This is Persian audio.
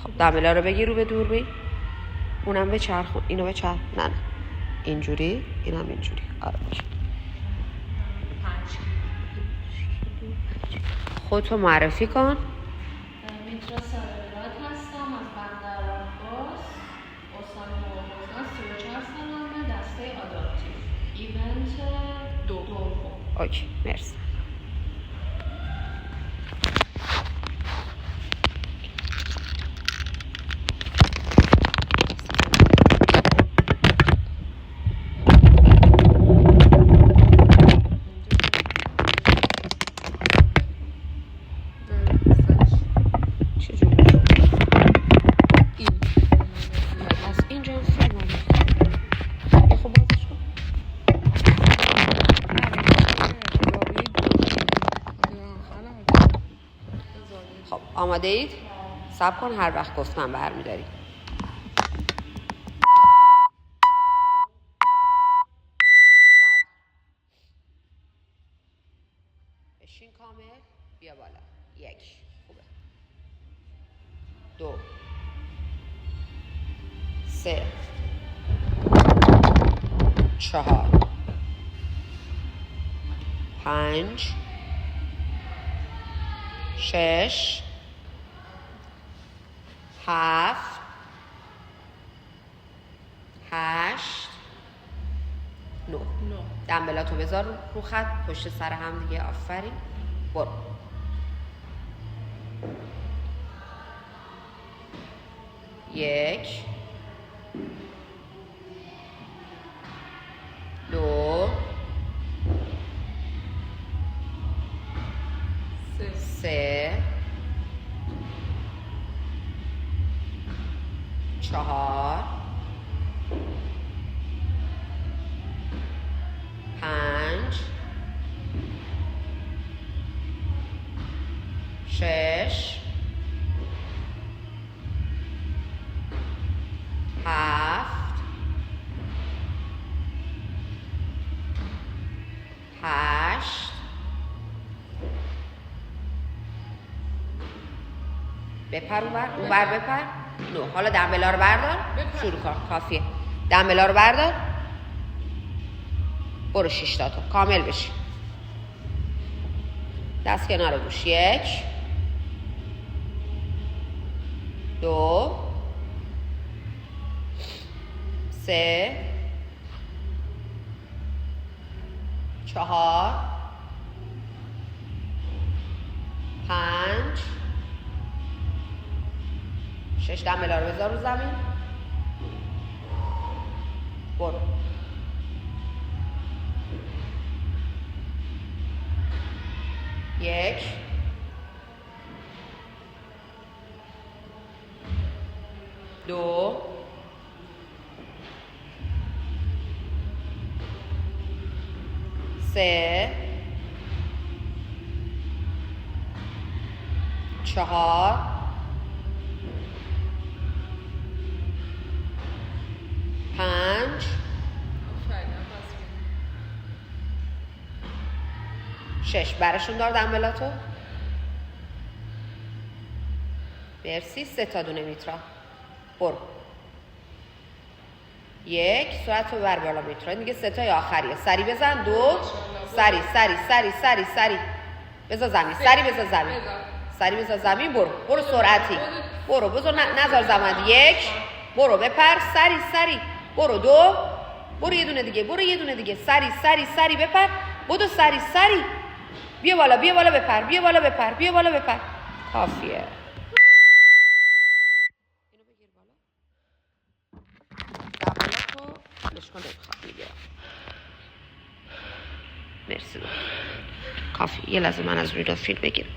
خب دمبلا رو بگیر رو به دور بی. اونم به چرخ، اینو به چرخ. نه اینجوری، اینم اینجوری. آره باشه. خودتو معرفی کن. میترا سالرات هستم از بندر عباس، استان هرمزگان، 34 سالمه، دسته آداپتیو، ایونت دوم. اوکی مرسی. آماده اید؟ صبر کن هر وقت گفتم برمیداری. بشین کامل. بیا بالا. 1 خوبه. 2 3 4 5 6 7 8 9. دمبلاتو بذار رو خط پشت سر هم دیگه. آفرین. برو. 1 2 3 4 5 6 7 8 بپر اونور بپر. 9. حالا دمبلا رو بردار. شروع کن. کافیه. دمبلا رو بردار. برو 6 تا کامل بشی. دست کنار گوش. 1 2 3 4 5 6. دمبلا رو بذار رو زمین. برو. 1 2 3 4 5 6. برشون دار دمبلاتو. مرسی. 3 تا دونه میترا. برو. 1 سرعت رو بر بالا میترا. دیگه 3 تای آخریه. سری بزن. 2 سری سری سری سری سری بذار زمین. سری بذار زمین. سری بذار زمین. برو سرعتی. برو بذار نذار زمین. 1 برو بپر. سری سری. برو. 2 برو یه دونه دیگه. برو یه دونه دیگه. سری سری سری بپر. بدو سری سری. بیا بالا بیا بالا بپر. بیا بالا بپر. بیا بالا بپر. کافیه. اینو بگیر بالا. دمبلاتو نشکن نمیخواد میگیرم. مرسی. کافی. یه لحظه من از روی فیلم بگیرم.